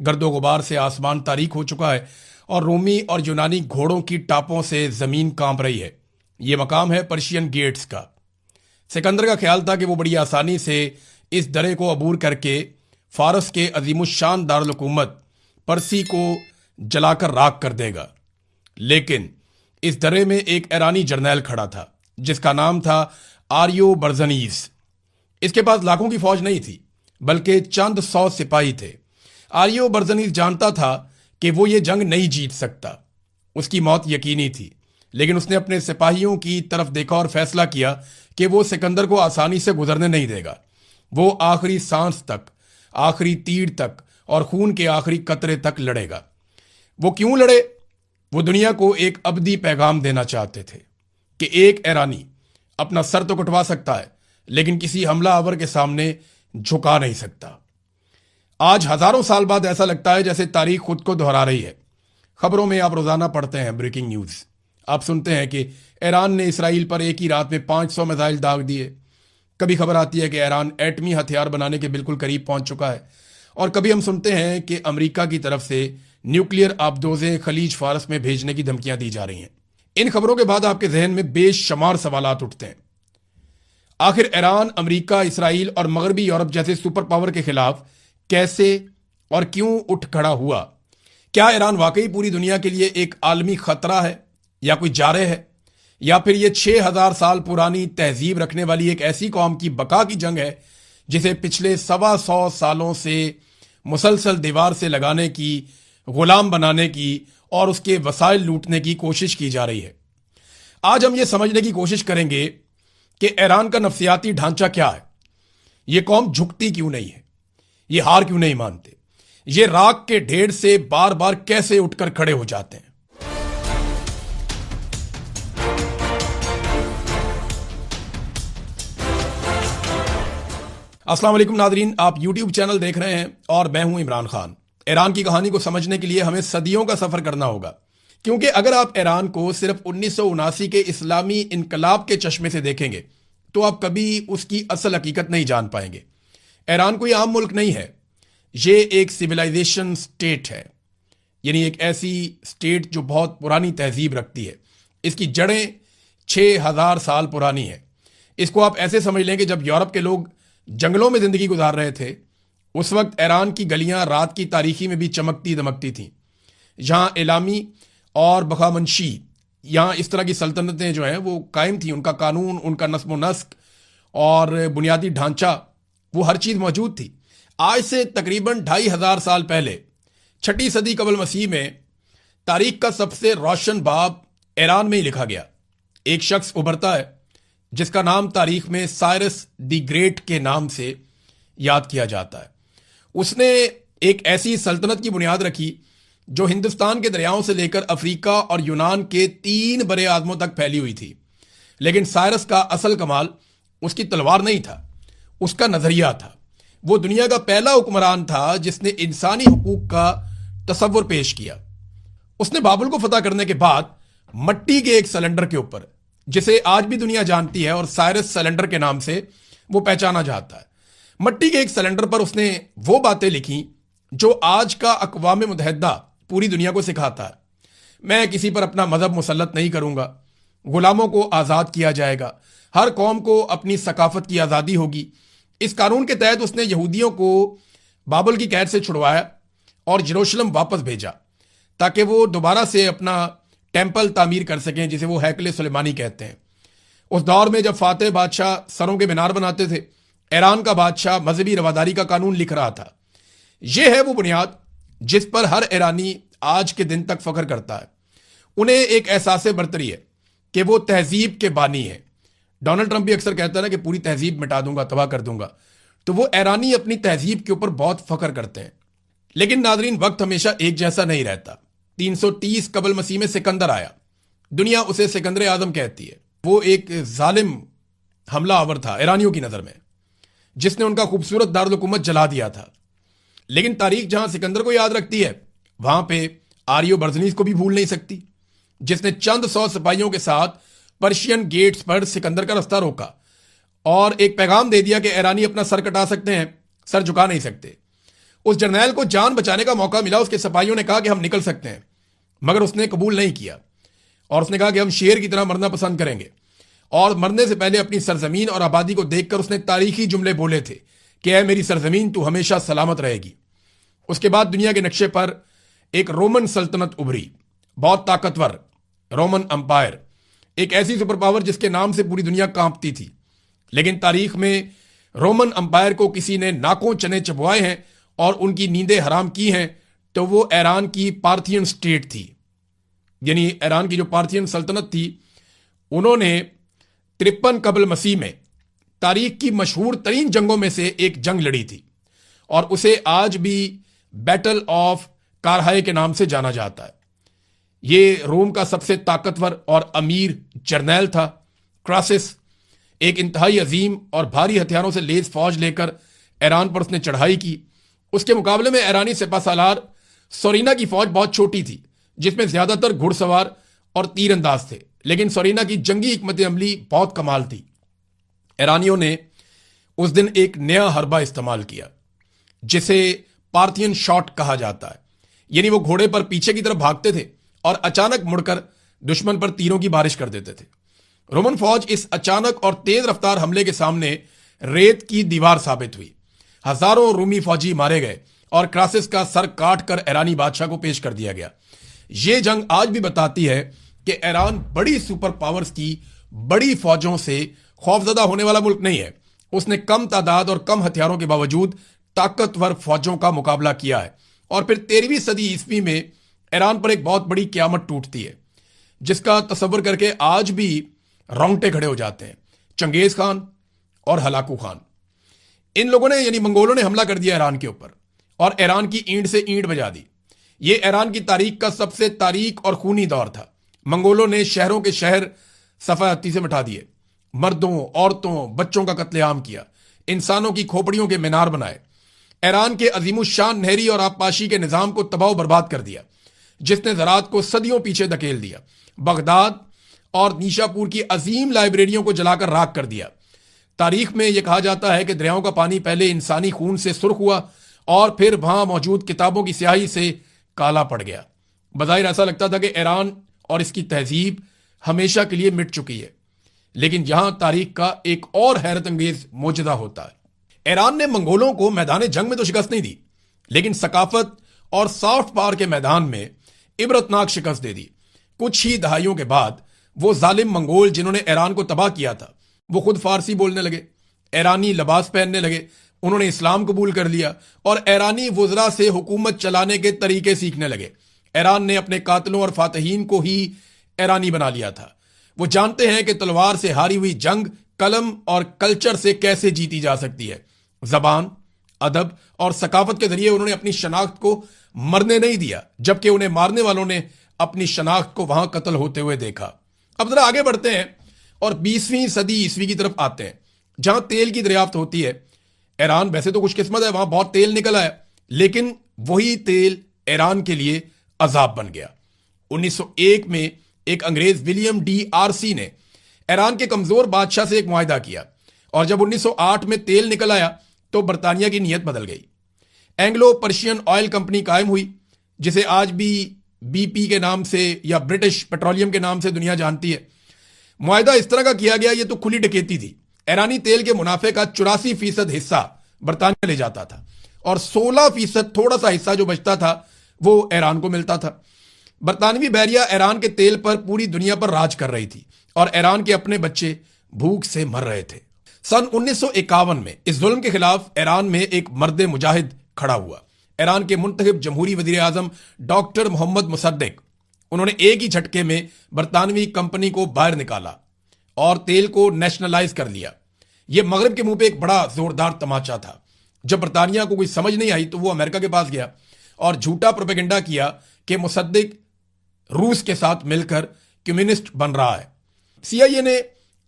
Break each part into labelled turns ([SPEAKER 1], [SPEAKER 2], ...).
[SPEAKER 1] گرد و غبار سے آسمان تاریک ہو چکا ہے اور رومی اور یونانی گھوڑوں کی ٹاپوں سے زمین کانپ رہی ہے۔ یہ مقام ہے پرشین گیٹس کا۔ سکندر کا خیال تھا کہ وہ بڑی آسانی سے اس درے کو عبور کر کے فارس کے عظیم الشان دارالحکومت پرسی کو جلا کر راکھ کر دے گا، لیکن اس درے میں ایک ایرانی جرنیل کھڑا تھا جس کا نام تھا آریو برزنیز۔ اس کے پاس لاکھوں کی فوج نہیں تھی بلکہ چند 100 سپاہی تھے۔ آریو برزنیز جانتا تھا کہ وہ یہ جنگ نہیں جیت سکتا، اس کی موت یقینی تھی، لیکن اس نے اپنے سپاہیوں کی طرف دیکھا اور فیصلہ کیا کہ وہ سکندر کو آسانی سے گزرنے نہیں دے گا۔ وہ آخری سانس تک، آخری تیر تک اور خون کے آخری قطرے تک لڑے گا۔ وہ کیوں لڑے؟ وہ دنیا کو ایک ابدی پیغام دینا چاہتے تھے کہ ایک ایرانی اپنا سر تو کٹوا سکتا ہے لیکن کسی حملہ آور کے سامنے جھکا نہیں سکتا۔ آج ہزاروں سال بعد ایسا لگتا ہے جیسے تاریخ خود کو دہرا رہی ہے۔ خبروں میں آپ روزانہ پڑھتے ہیں بریکنگ نیوز، آپ سنتے ہیں کہ ایران نے اسرائیل پر ایک ہی رات میں 500 میزائل داغ دیے۔ کبھی خبر آتی ہے کہ ایران ایٹمی ہتھیار بنانے کے بالکل قریب پہنچ چکا ہے، اور کبھی ہم سنتے ہیں کہ امریکہ کی طرف سے نیوکلیئر آبدوزیں خلیج فارس میں بھیجنے کی دھمکیاں دی جا رہی ہیں۔ ان خبروں کے بعد آپ کے ذہن میں بے شمار سوالات اٹھتے ہیں۔ آخر ایران، امریکہ، اسرائیل اور مغربی یورپ جیسے سپر پاور کے خلاف کیسے اور کیوں اٹھ کھڑا ہوا؟ کیا ایران واقعی پوری دنیا کے لیے ایک عالمی خطرہ ہے یا کوئی جارح ہے، یا پھر یہ 6000 سال پرانی تہذیب رکھنے والی ایک ایسی قوم کی بقا کی جنگ ہے جسے پچھلے 125 سالوں سے مسلسل دیوار سے لگانے کی، غلام بنانے کی اور اس کے وسائل لوٹنے کی کوشش کی جا رہی ہے؟ آج ہم یہ سمجھنے کی کوشش کریں گے کہ ایران کا نفسیاتی ڈھانچہ کیا ہے، یہ قوم جھکتی کیوں نہیں ہے، یہ ہار کیوں نہیں مانتے، یہ راکھ کے ڈھیر سے بار بار کیسے اٹھ کر کھڑے ہو جاتے ہیں۔ السلام علیکم ناظرین، آپ یوٹیوب چینل دیکھ رہے ہیں اور میں ہوں عمران خان۔ ایران کی کہانی کو سمجھنے کے لیے ہمیں صدیوں کا سفر کرنا ہوگا، کیونکہ اگر آپ ایران کو صرف 1979 کے اسلامی انقلاب کے چشمے سے دیکھیں گے تو آپ کبھی اس کی اصل حقیقت نہیں جان پائیں گے۔ ایران کوئی عام ملک نہیں ہے، یہ ایک سویلائزیشن سٹیٹ ہے، یعنی ایک ایسی سٹیٹ جو بہت پرانی تہذیب رکھتی ہے۔ اس کی جڑیں 6000 سال پرانی ہیں۔ اس کو آپ ایسے سمجھ لیں کہ جب یورپ کے لوگ جنگلوں میں زندگی گزار رہے تھے، اس وقت ایران کی گلیاں رات کی تاریکی میں بھی چمکتی دمکتی تھیں۔ یہاں اعلامی اور بخامنشی، یہاں اس طرح کی سلطنتیں جو ہیں وہ قائم تھیں، ان کا قانون، ان کا نظم و نسق اور بنیادی ڈھانچہ، وہ ہر چیز موجود تھی۔ آج سے تقریباً 2500 سال پہلے، 6 صدی قبل مسیح میں، تاریخ کا سب سے روشن باب ایران میں ہی لکھا گیا۔ ایک شخص ابھرتا ہے جس کا نام تاریخ میں سائرس دی گریٹ کے نام سے یاد کیا جاتا ہے۔ اس نے ایک ایسی سلطنت کی بنیاد رکھی جو ہندوستان کے دریاؤں سے لے کر افریقہ اور یونان کے 3 برے اعظموں تک پھیلی ہوئی تھی۔ لیکن سائرس کا اصل کمال اس کی تلوار نہیں تھا، اس کا نظریہ تھا۔ وہ دنیا کا پہلا حکمران تھا جس نے انسانی حقوق کا تصور پیش کیا۔ اس نے بابل کو فتح کرنے کے بعد مٹی کے ایک سلنڈر کے اوپر، جسے آج بھی دنیا جانتی ہے اور سائرس سلنڈر کے نام سے وہ پہچانا جاتا ہے، مٹی کے ایک سلنڈر پر اس نے وہ باتیں لکھی جو آج کا اقوام متحدہ پوری دنیا کو سکھاتا ہے۔ میں کسی پر اپنا مذہب مسلط نہیں کروں گا، غلاموں کو آزاد کیا جائے گا، ہر قوم کو اپنی ثقافت کی آزادی ہوگی۔ اس قانون کے تحت اس نے یہودیوں کو بابل کی قید سے چھڑوایا اور یروشلم واپس بھیجا تاکہ وہ دوبارہ سے اپنا ٹیمپل تعمیر کر سکیں، جسے وہ ہیکل سلیمانی کہتے ہیں۔ اس دور میں جب فاتح بادشاہ سروں کے مینار بناتے تھے، ایران کا بادشاہ مذہبی رواداری کا قانون لکھ رہا تھا۔ یہ ہے وہ بنیاد جس پر ہر ایرانی آج کے دن تک فخر کرتا ہے۔ انہیں ایک احساس برتری ہے کہ وہ تہذیب کے بانی ہے۔ ڈونلڈ ٹرمپ بھی اکثر کہتا ہے نا کہ پوری تہذیب مٹا دوں گا، تباہ کر دوں گا، تو وہ ایرانی اپنی تہذیب کے اوپر بہت فخر کرتے ہیں۔ لیکن ناظرین، وقت ہمیشہ ایک جیسا نہیں رہتا۔ 330 قبل مسیح میں سکندر آیا، دنیا اسے سکندر اعظم کہتی ہے۔ وہ ایک ظالم حملہ آور تھا ایرانیوں کی نظر میں، جس نے ان کا خوبصورت دارالحکومت جلا دیا تھا۔ لیکن تاریخ جہاں سکندر کو یاد رکھتی ہے، وہاں پہ آریو برزنیز کو بھی بھول نہیں سکتی، جس نے چند 100 سپاہیوں کے ساتھ پرشین گیٹس پر سکندر کا رستہ روکا اور ایک پیغام دے دیا کہ ایرانی اپنا سر کٹا سکتے ہیں، سر جھکا نہیں سکتے۔ اس جرنیل کو جان بچانے کا موقع ملا، اس کے سپاہیوں نے کہا کہ ہم نکل سکتے ہیں، مگر اس نے قبول نہیں کیا، اور اس نے کہا کہ ہم شیر کی طرح مرنا پسند کریں گے۔ اور مرنے سے پہلے اپنی سرزمین اور آبادی کو دیکھ کر اس نے تاریخی جملے بولے تھے کہ اے میری سرزمین، تو ہمیشہ سلامت رہے گی۔ اس کے بعد دنیا کے نقشے پر ایک رومن سلطنت ابھری، بہت طاقتور رومن امپائر، ایک ایسی سپر پاور جس کے نام سے پوری دنیا کانپتی تھی۔ لیکن تاریخ میں رومن امپائر کو کسی نے ناکوں چنے چبوائے ہیں اور ان کی نیندیں حرام کی ہیں تو وہ ایران کی پارتھین سٹیٹ تھی، یعنی ایران کی جو پارتھین سلطنت تھی، انہوں نے 53 قبل مسیح میں تاریخ کی مشہور ترین جنگوں میں سے ایک جنگ لڑی تھی، اور اسے آج بھی بیٹل آف کارہائے کے نام سے جانا جاتا ہے۔ یہ روم کا سب سے طاقتور اور امیر جرنیل تھا کراسس، ایک انتہائی عظیم اور بھاری ہتھیاروں سے لیس فوج لے کر ایران پر اس نے چڑھائی کی۔ اس کے مقابلے میں ایرانی سپہ سالار سورینا کی فوج بہت چھوٹی تھی، جس میں زیادہ تر گھڑ سوار اور تیر انداز تھے، لیکن سورینا کی جنگی حکمت عملی بہت کمال تھی۔ ایرانیوں نے اس دن ایک نیا حربہ استعمال کیا جسے پارتھین شاٹ کہا جاتا ہے، یعنی وہ گھوڑے پر پیچھے کی طرف بھاگتے تھے اور اچانک مڑ کر دشمن پر تیروں کی بارش کر دیتے تھے۔ رومن فوج اس اچانک اور تیز رفتار حملے کے سامنے ریت کی دیوار ثابت ہوئی۔ ہزاروں رومی فوجی مارے گئے اور کراسس کا سر کاٹ کر ایرانی بادشاہ کو پیش کر دیا گیا۔ یہ جنگ آج بھی بتاتی ہے کہ ایران بڑی سپر پاورز کی بڑی فوجوں سے خوفزدہ ہونے والا ملک نہیں ہے۔ اس نے کم تعداد اور کم ہتھیاروں کے باوجود طاقتور فوجوں کا مقابلہ کیا ہے، اور پھر 13ویں صدی عیسوی میں ایران پر ایک بہت بڑی قیامت ٹوٹتی ہے جس کا تصور کر کے آج بھی رونگٹے کھڑے ہو جاتے ہیں۔ چنگیز خان اور ہلاکو خان، ان لوگوں نے یعنی منگولوں نے حملہ کر دیا ایران کے اوپر اور ایران کی اینٹ سے اینٹ بجا دی۔ یہ ایران کی تاریخ کا سب سے تاریک اور خونی دور تھا۔ منگولوں نے شہروں کے شہر صفحہ ہستی سے مٹا دیے، مردوں، عورتوں، بچوں کا قتل عام کیا، انسانوں کی کھوپڑیوں کے مینار بنائے، ایران کے عظیم الشان نہری اور آبپاشی کے نظام کو تباہ و برباد کر دیا، جس نے زراعت کو صدیوں پیچھے دھکیل دیا، بغداد اور نیشا پور کی عظیم لائبریریوں کو جلا کر راکھ کر دیا۔ تاریخ میں یہ کہا جاتا ہے کہ دریاؤں کا پانی پہلے انسانی خون سے سرخ ہوا اور پھر وہاں موجود کتابوں کی سیاہی سے کالا پڑ گیا۔ بظاہر ایسا لگتا تھا کہ ایران اور اس کی تہذیب ہمیشہ کے لیے مٹ چکی ہے، لیکن یہاں تاریخ کا ایک اور حیرت انگیز معجزہ ہوتا ہے۔ ایران نے منگولوں کو میدان جنگ میں تو شکست نہیں دی، لیکن ثقافت اور سافٹ پاور کے میدان میں عبرتناک شکست دے دی۔ کچھ ہی دہائیوں کے بعد وہ ظالم منگول جنہوں نے ایران کو تباہ کیا تھا، وہ خود فارسی بولنے لگے، ایرانی لباس پہننے لگے، انہوں نے اسلام قبول کر لیا اور ایرانی وزراء سے حکومت چلانے کے طریقے سیکھنے لگے۔ ایران نے اپنے قاتلوں اور فاتحین کو ہی ایرانی بنا لیا تھا۔ وہ جانتے ہیں کہ تلوار سے ہاری ہوئی جنگ قلم اور کلچر سے کیسے جیتی جا سکتی ہے۔ زبان، ادب اور ثقافت کے ذریعے انہوں نے اپنی شناخت کو مرنے نہیں دیا، جبکہ انہیں مارنے والوں نے اپنی شناخت کو وہاں قتل ہوتے ہوئے دیکھا۔ اب ذرا آگے بڑھتے ہیں اور 20ویں صدی عیسوی کی طرف آتے ہیں، جہاں تیل کی دریافت ہوتی ہے۔ ایران ویسے تو خوش قسمت ہے، وہاں بہت تیل نکل آیا، لیکن وہی تیل ایران کے لیے عذاب بن گیا۔ 1901 میں ایک انگریز ولیم ڈی آرسی نے ایران کے کمزور بادشاہ سے ایک معاہدہ کیا، اور جب 1908 میں تیل نکل آیا تو برطانیہ کی نیت بدل گئی۔ اینگلو پرشین آئل کمپنی قائم ہوئی، جسے آج بھی بی پی کے نام سے یا برٹش پیٹرولیم کے نام سے دنیا جانتی ہے۔ معاہدہ اس طرح کا کیا گیا، یہ تو کھلی ڈکیتی تھی۔ ایرانی تیل کے منافع کا 84% حصہ برطانیہ لے جاتا تھا، اور 16% تھوڑا سا حصہ جو بچتا تھا وہ ایران کو ملتا تھا۔ برطانوی بحریہ ایران کے تیل پر پوری دنیا پر راج کر رہی تھی، اور ایران کے اپنے بچے بھوک سے مر رہے تھے۔ سن 1951 میں اس ظلم کے خلاف ایران میں ایک مرد مجاہد کھڑا ہوا، ایران کے منتخب جمہوری وزیر اعظم ڈاکٹر محمد مصدق۔ انہوں نے ایک ہی جھٹکے میں برطانوی کمپنی کو باہر نکالا اور تیل کو نیشنلائز کر لیا۔ یہ مغرب کے منہ پہ ایک بڑا زوردار تماچا تھا۔ جب برطانیہ کو کوئی سمجھ نہیں آئی تو وہ امریکہ کے پاس گیا اور جھوٹا پروپیگنڈا کیا کہ مصدق روس کے ساتھ مل کر کمیونسٹ بن رہا ہے۔ سی آئی اے نے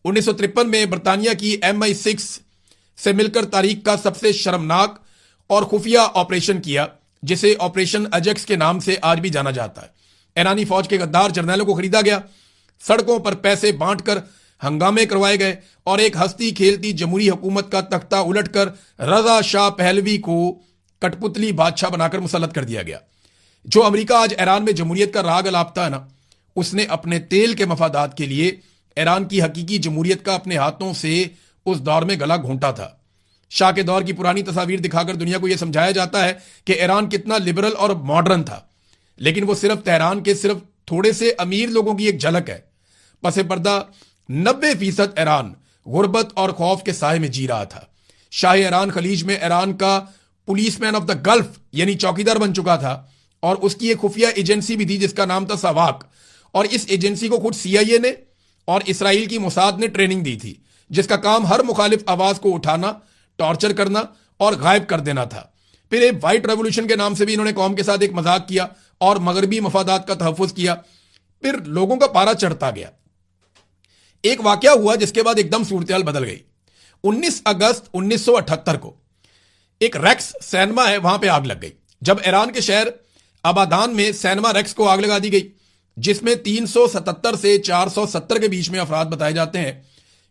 [SPEAKER 1] 1953 میں برطانیہ کی MI6 سے مل کر تاریخ کا سب سے شرمناک اور خفیہ آپریشن کیا، جسے آپریشن اجیکس کے نام سے آج بھی جانا جاتا ہے۔ ایرانی فوج کے غدار جرنیلوں کو خریدا گیا، سڑکوں پر پیسے بانٹ کر ہنگامے کروائے گئے، اور ایک ہستی کھیلتی جمہوری حکومت کا تختہ الٹ کر رضا شاہ پہلوی کو کٹپتلی بادشاہ بنا کر مسلط کر دیا گیا. جو امریکہ آج ایران میں جمہوریت کا راگ الاپتا ہے نا، اس نے اپنے تیل کے مفادات کے لیے ایران کی حقیقی جمہوریت کا اپنے ہاتھوں سے اس دور میں گلا گھونٹا تھا. شاہ کے دور کی پرانی تصاویر دکھا کر دنیا کو یہ سمجھایا جاتا ہے کہ ایران کتنا لبرل اور ماڈرن تھا، لیکن وہ صرف تہران کے صرف تھوڑے سے امیر لوگوں کی ایک جھلک ہے. پس پردہ 90% ایران غربت اور خوف کے سائے میں جی رہا تھا. شاہ ایران خلیج میں ایران کا policeman of the gulf یعنی چوکیدار بن چکا تھا، اور اس کی ایک خفیہ ایجنسی بھی تھی جس کا نام تھا ساواک، اور اس ایجنسی کو خود CIA نے اور اسرائیل کی موساد نے ٹریننگ دی تھی، جس کا کام ہر مخالف آواز کو اٹھانا، ٹارچر کرنا اور غائب کر دینا تھا. پھر ایک وائٹ ریولوشن کے نام سے بھی انہوں نے قوم کے ساتھ ایک مذاق کیا اور مغربی مفادات کا تحفظ کیا. پھر لوگوں کا پارا چڑھتا گیا. ایک واقعہ ہوا جس کے بعد ایک دم صورتحال بدل گئی. 19 اگست 1978 کو ایک ریکس سینما ہے وہاں پہ آگ لگ گئی. جب ایران کے شہر آبادان میں سینما ریکس کو آگ لگا دی گئی، جس میں 377 سے 470 کے بیچ میں افراد بتائے جاتے ہیں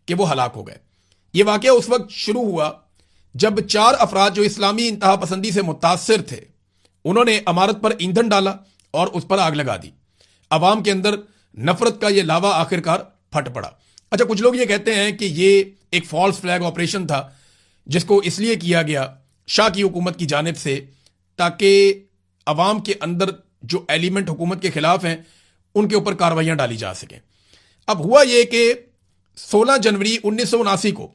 [SPEAKER 1] کہ وہ ہلاک ہو گئے. یہ واقعہ اس وقت شروع ہوا جب 4 افراد جو اسلامی انتہا پسندی سے متاثر تھے، انہوں نے عمارت پر ایندھن ڈالا اور اس پر آگ لگا دی. عوام کے اندر نفرت کا یہ لاوا آخرکار پھٹ پڑا. اچھا، کچھ لوگ یہ کہتے ہیں کہ یہ ایک فالس فلیگ آپریشن تھا جس کو اس لیے کیا گیا شاہ کی حکومت کی جانب سے تاکہ عوام کے اندر جو ایلیمنٹ حکومت کے خلاف ہیں ان کے اوپر کاروائیاں ڈالی جا سکیں. اب ہوا یہ کہ 16 جنوری 1979 کو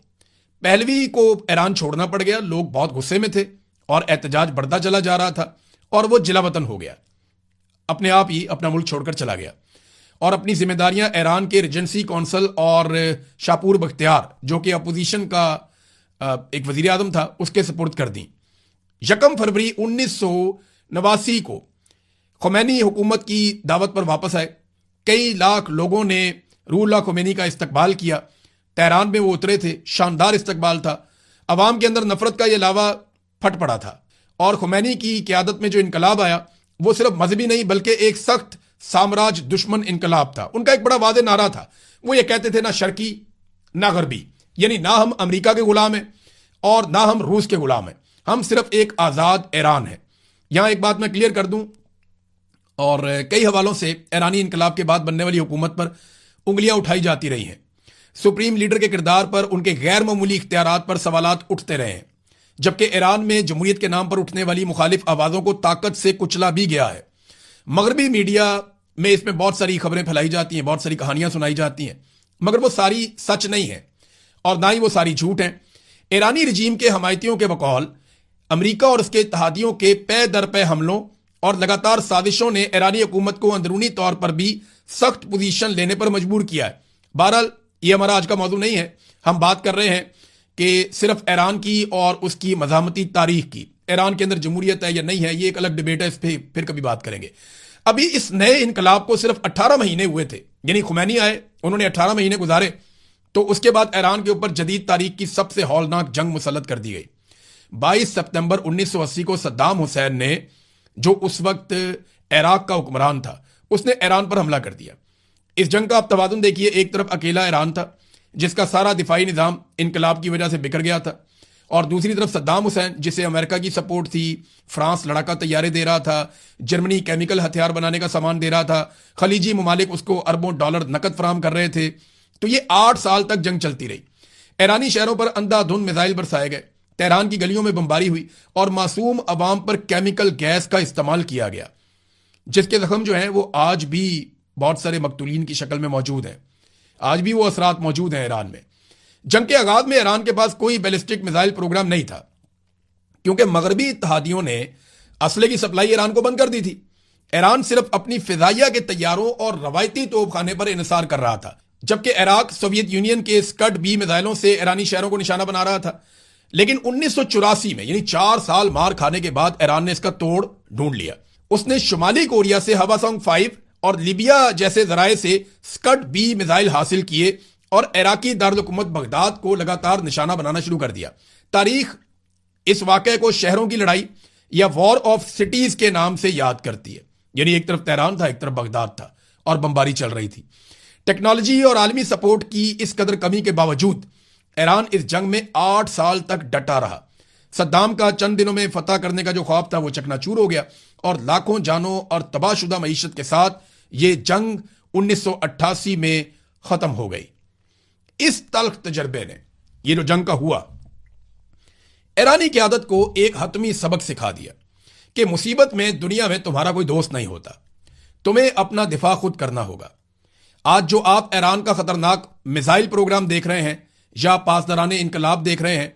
[SPEAKER 1] پہلوی کو ایران چھوڑنا پڑ گیا. لوگ بہت غصے میں تھے اور احتجاج بڑھتا چلا جا رہا تھا، اور وہ جلا وطن ہو گیا، اپنے آپ ہی اپنا ملک چھوڑ کر چلا گیا اور اپنی ذمہ داریاں ایران کے ریجنسی کونسل اور شاپور بختیار جو کہ اپوزیشن کا ایک وزیر اعظم تھا اس کے سپرد کر دیں. 1 فروری 1989 کو خمینی حکومت کی دعوت پر واپس آئے. کئی لاکھ لوگوں نے روح اللہ خمینی کا استقبال کیا. تہران میں وہ اترے تھے، شاندار استقبال تھا. عوام کے اندر نفرت کا یہ لاوا پھٹ پڑا تھا، اور خمینی کی قیادت میں جو انقلاب آیا وہ صرف مذہبی نہیں بلکہ ایک سخت سامراج دشمن انقلاب تھا. ان کا ایک بڑا واضح نعرہ تھا. وہ یہ کہتے تھے نہ شرقی نہ غربی، یعنی نہ ہم امریکہ کے غلام ہیں اور نہ ہم روس کے غلام ہیں، ہم صرف ایک آزاد ایران ہیں. یہاں ایک بات میں کلیئر کر دوں، اور کئی حوالوں سے ایرانی انقلاب کے بعد بننے والی حکومت پر انگلیاں اٹھائی جاتی رہی ہیں. سپریم لیڈر کے کردار پر، ان کے غیر معمولی اختیارات پر سوالات اٹھتے رہے ہیں، جبکہ ایران میں جمہوریت کے نام پر اٹھنے والی مخالف آوازوں کو طاقت سے کچلا بھی گیا ہے. مغربی میڈیا میں اس میں بہت ساری خبریں پھیلائی جاتی ہیں، بہت ساری کہانیاں سنائی جاتی ہیں، مگر وہ ساری سچ نہیں ہیں اور نہ ہی وہ ساری جھوٹ ہیں. ایرانی رجیم کے حمایتیوں کے بقول امریکہ اور اس کے اتحادیوں کے پے در پے حملوں اور لگاتار سازشوں نے ایرانی حکومت کو اندرونی طور پر بھی سخت پوزیشن لینے پر مجبور کیا ہے. بہرحال یہ ہمارا آج کا موضوع نہیں ہے. ہم بات کر رہے ہیں کہ صرف ایران کی اور اس کی مزاحمتی تاریخ کی. ایران کے اندر جمہوریت ہے یا نہیں ہے، یہ ایک الگ ڈیبیٹ ہے، اس پہ پھر کبھی بات کریں گے. ابھی اس نئے انقلاب کو صرف 18 مہینے ہوئے تھے، یعنی خمینی آئے، انہوں نے 18 مہینے گزارے، تو اس کے بعد ایران کے اوپر جدید تاریخ کی سب سے ہولناک جنگ مسلط کر دی گئی. 22 ستمبر 1980 کو صدام حسین نے، جو اس وقت عراق کا حکمران تھا، اس نے ایران پر حملہ کر دیا. اس جنگ کا آپ توازن دیکھیے، ایک طرف اکیلا ایران تھا جس کا سارا دفاعی نظام انقلاب کی وجہ سے بکھر گیا تھا، اور دوسری طرف صدام حسین جسے امریکہ کی سپورٹ تھی، فرانس لڑاکا طیارے دے رہا تھا، جرمنی کیمیکل ہتھیار بنانے کا سامان دے رہا تھا، خلیجی ممالک اس کو اربوں ڈالر نقد فراہم کر رہے تھے. تو یہ 8 سال تک جنگ چلتی رہی. ایرانی شہروں پر اندھا دھند میزائل برسائے گئے، تہران کی گلیوں میں بمباری ہوئی اور معصوم عوام پر کیمیکل گیس کا استعمال کیا گیا، جس کے زخم جو ہیں وہ آج بھی بہت سارے مقتولین کی شکل میں موجود ہیں. آج بھی وہ اثرات موجود ہیں ایران میں. جنگ کے آغاز میں ایران کے پاس کوئی بیلسٹک میزائل پروگرام نہیں تھا، کیونکہ مغربی اتحادیوں نے اسلحے کی سپلائی ایران کو بند کر دی تھی. ایران صرف اپنی فضائیہ کے طیاروں اور روایتی توپ خانے پر انحصار کر رہا تھا، جبکہ عراق سوویت یونین کے اسکڈ بی میزائلوں سے ایرانی شہروں کو نشانہ بنا رہا تھا. لیکن 1984 میں، یعنی 4 سال مار کھانے کے بعد، ایران نے اس کا توڑ ڈھونڈ لیا. اس نے شمالی کوریا سے ہواسانگ 5 اور لیبیا جیسے ذرائع سے اسکڈ بی میزائل حاصل کیے اور عراقی دارالحکومت بغداد کو لگاتار نشانہ بنانا شروع کر دیا. تاریخ اس واقعے کو شہروں کی لڑائی یا وار آف سٹیز کے نام سے یاد کرتی ہے. یعنی ایک طرف تہران تھا، ایک طرف بغداد تھا، اور بمباری چل رہی تھی. ٹیکنالوجی اور عالمی سپورٹ کی اس قدر کمی کے باوجود ایران اس جنگ میں 8 سال تک ڈٹا رہا. صدام کا چند دنوں میں فتح کرنے کا جو خواب تھا وہ چکنا چور ہو گیا اور لاکھوں جانوں اور تباہ شدہ معیشت کے ساتھ یہ جنگ 1988 میں ختم ہو گئی۔ اس تلخ تجربے نے، یہ جو جنگ کا ہوا، ایرانی قیادت کو ایک حتمی سبق سکھا دیا کہ مصیبت میں دنیا میں تمہارا کوئی دوست نہیں ہوتا، تمہیں اپنا دفاع خود کرنا ہوگا۔ آج جو آپ ایران کا خطرناک میزائل پروگرام دیکھ رہے ہیں یا پاسداران انقلاب دیکھ رہے ہیں،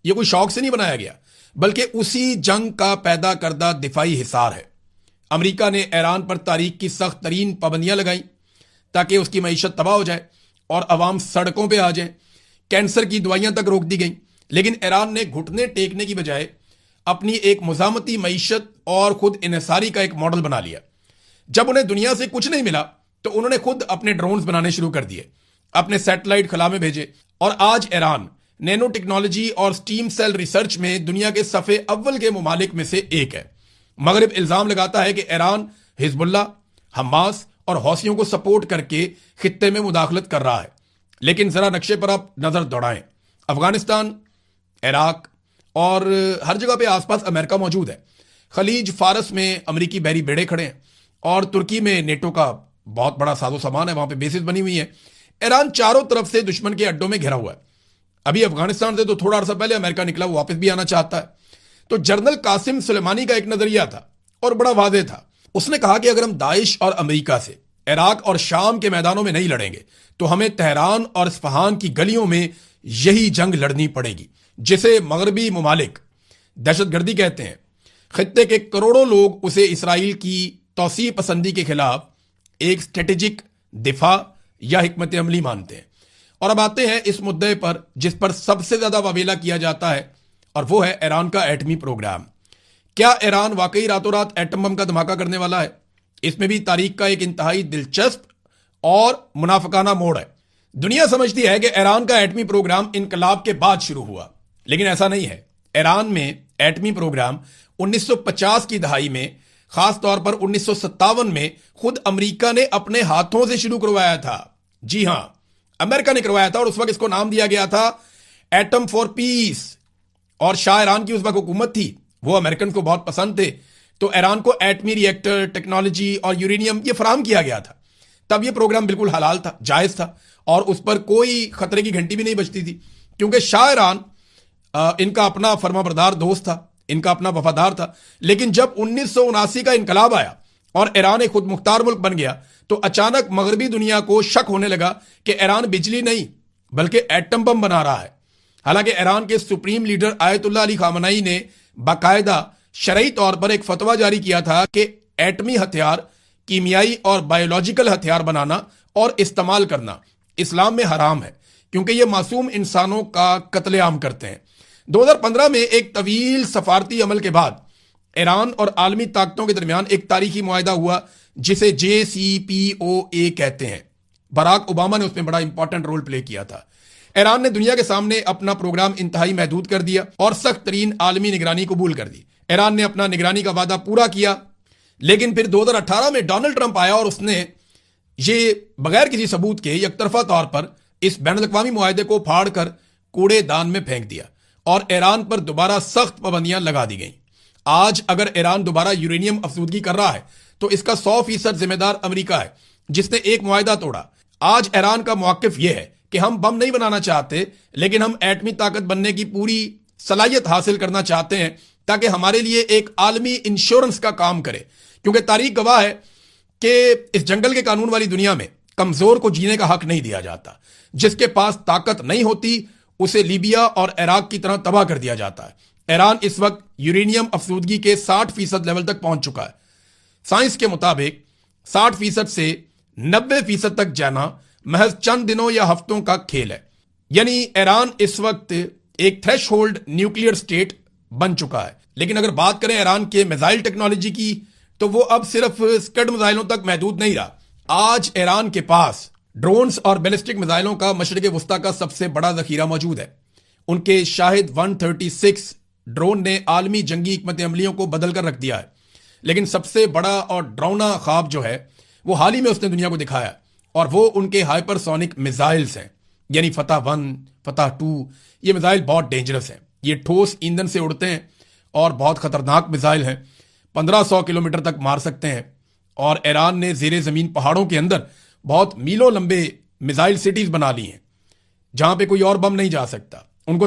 [SPEAKER 1] یہ کوئی شوق سے نہیں بنایا گیا، بلکہ اسی جنگ کا پیدا کردہ دفاعی حصار ہے۔ امریکہ نے ایران پر تاریخ کی سخت ترین پابندیاں لگائیں تاکہ اس کی معیشت تباہ ہو جائے اور عوام سڑکوں پہ آ جائیں، کینسر کی دوائیاں تک روک دی گئیں، لیکن ایران نے گھٹنے ٹیکنے کی بجائے اپنی ایک مزاحمتی معیشت اور خود انحصاری کا ایک ماڈل بنا لیا۔ جب انہیں دنیا سے کچھ نہیں ملا تو انہوں نے خود اپنے ڈرونز بنانے شروع کر دیے، اپنے سیٹلائٹ خلا میں بھیجے، اور آج ایران نینو ٹیکنالوجی اور سٹیم سیل ریسرچ میں دنیا کے صفحے اول کے ممالک میں سے ایک ہے۔ مغرب الزام لگاتا ہے کہ ایران حزب اللہ، حماس اور حوثیوں کو سپورٹ کر کے خطے میں مداخلت کر رہا ہے، لیکن ذرا نقشے پر آپ نظر دوڑائیں، افغانستان، عراق اور ہر جگہ پہ آس پاس امریکہ موجود ہے۔ خلیج فارس میں امریکی بحری بیڑے کھڑے ہیں اور ترکی میں نیٹو کا بہت بڑا ساز و سامان ہے، وہاں پہ بیسز بنی ہوئی ہیں۔ ایران چاروں طرف سے دشمن کے اڈوں میں گھرا ہوا ہے۔ ابھی افغانستان سے تو تھوڑا عرصہ پہلے امریکہ نکلا، وہ واپس بھی آنا چاہتا ہے۔ تو جنرل قاسم سلیمانی کا ایک نظریہ تھا اور بڑا واضح تھا، اس نے کہا کہ اگر ہم داعش اور امریکہ سے عراق اور شام کے میدانوں میں نہیں لڑیں گے تو ہمیں تہران اور اصفہان کی گلیوں میں یہی جنگ لڑنی پڑے گی، جسے مغربی ممالک دہشت گردی کہتے ہیں۔ خطے کے کروڑوں لوگ اسے اسرائیل کی توسیع پسندی کے خلاف ایک اسٹریٹجک دفاع یا حکمت عملی مانتے ہیں۔ اور اب آتے ہیں اس مدعے پر جس پر سب سے زیادہ واویلا کیا جاتا ہے، اور وہ ہے ایران کا ایٹمی پروگرام۔ کیا ایران واقعی راتوں رات ایٹم بم کا دھماکہ کرنے والا ہے؟ اس میں بھی تاریخ کا ایک انتہائی دلچسپ اور منافقانہ موڑ ہے۔ دنیا سمجھتی ہے کہ ایران کا ایٹمی پروگرام انقلاب کے بعد شروع ہوا، لیکن ایسا نہیں ہے۔ ایران میں ایٹمی پروگرام 1950 کی دہائی میں، خاص طور پر 1957 میں خود امریکہ نے اپنے ہاتھوں سے شروع کروایا تھا۔ جی ہاں، امریکہ نے کروایا تھا، اور اس وقت اس کو نام دیا گیا تھا ایٹم فار پیس۔ اور شاہ ایران کی اس وقت حکومت تھی، وہ امریکن کو بہت پسند تھے، تو ایران کو ایٹمی ری ایکٹر، ٹیکنالوجی اور یورینیم یہ فراہم کیا گیا تھا۔ تب یہ پروگرام بالکل حلال تھا، جائز تھا، اور اس پر کوئی خطرے کی گھنٹی بھی نہیں بجتی تھی، کیونکہ شاہ ایران ان کا اپنا فرما بردار دوست تھا، ان کا اپنا وفادار تھا۔ لیکن جب 1979 کا انقلاب آیا اور ایران ایک خود مختار ملک بن گیا تو اچانک مغربی دنیا کو شک ہونے لگا کہ ایران بجلی نہیں بلکہ ایٹم بم بنا رہا ہے۔ حالانکہ ایران کے سپریم لیڈر آیت اللہ علی خامنئی نے باقاعدہ شرعی طور پر ایک فتویٰ جاری کیا تھا کہ ایٹمی ہتھیار، کیمیائی اور بایولوجیکل ہتھیار بنانا اور استعمال کرنا اسلام میں حرام ہے، کیونکہ یہ معصوم انسانوں کا قتل عام کرتے ہیں۔ 2015 میں ایک طویل سفارتی عمل کے بعد ایران اور عالمی طاقتوں کے درمیان ایک تاریخی معاہدہ ہوا جسے JCPOA کہتے ہیں۔ براک اوباما نے اس میں بڑا امپورٹنٹ رول پلے کیا تھا۔ ایران نے دنیا کے سامنے اپنا پروگرام انتہائی محدود کر دیا اور سخت ترین عالمی نگرانی قبول کر دی۔ ایران نے اپنا نگرانی کا وعدہ پورا کیا، لیکن پھر 2018 میں ڈونلڈ ٹرمپ آیا اور اس نے یہ بغیر کسی ثبوت کے یک طرفہ طور پر اس بین الاقوامی معاہدے کو پھاڑ کر کوڑے دان میں پھینک دیا اور ایران پر دوبارہ سخت پابندیاں لگا دی گئیں۔ آج اگر ایران دوبارہ یورینیم افزودگی کر رہا ہے تو اس کا 100% ذمہ دار امریکہ ہے، جس نے ایک معاہدہ توڑا۔ آج ایران کا موقف یہ ہے کہ ہم بم نہیں بنانا چاہتے، لیکن ہم ایٹمی طاقت بننے کی پوری صلاحیت حاصل کرنا چاہتے ہیں تاکہ ہمارے لیے ایک عالمی انشورنس کا کام کرے، کیونکہ تاریخ گواہ ہے کہ اس جنگل کے قانون والی دنیا میں کمزور کو جینے کا حق نہیں دیا جاتا۔ جس کے پاس طاقت نہیں ہوتی اسے لیبیا اور عراق کی طرح تباہ کر دیا جاتا ہے۔ ایران اس وقت یورینیم افزودگی کے 60% لیول تک پہنچ چکا ہے۔ سائنس کے مطابق 60% سے 90% تک جانا محض چند دنوں یا ہفتوں کا کھیل ہے۔ یعنی ایران اس وقت ایک تھریش ہولڈ نیوکلیئر سٹیٹ بن چکا ہے۔ لیکن اگر بات کریں ایران کے میزائل ٹیکنالوجی کی تو وہ اب صرف اسکڈ میزائلوں تک محدود نہیں رہا۔ آج ایران کے پاس ڈرونز اور بیلسٹک میزائلوں کا مشرق وسطیٰ کا سب سے بڑا ذخیرہ موجود ہے۔ ان کے شاہد 136 ڈرون نے عالمی جنگی حکمت عملیوں کو بدل کر رکھ دیا ہے۔ لیکن سب سے بڑا اور ڈراؤنا خواب جو ہے وہ حال ہی میں اس نے دنیا کو دکھایا، اور وہ ان کے ہائپر سونک میزائلز ہیں، یعنی فتح 1، فتح 2۔ یہ میزائل بہت ڈینجرس ہیں، یہ ٹھوس ایندھن سے اڑتے ہیں اور بہت خطرناک میزائل ہیں، 1500 کلومیٹر تک مار سکتے ہیں، اور ایران نے زیر زمین پہاڑوں کے اندر بہت میلوں لمبے میزائل سٹیز بنا لی ہیں جہاں پہ کوئی اور بم نہیں جا سکتا۔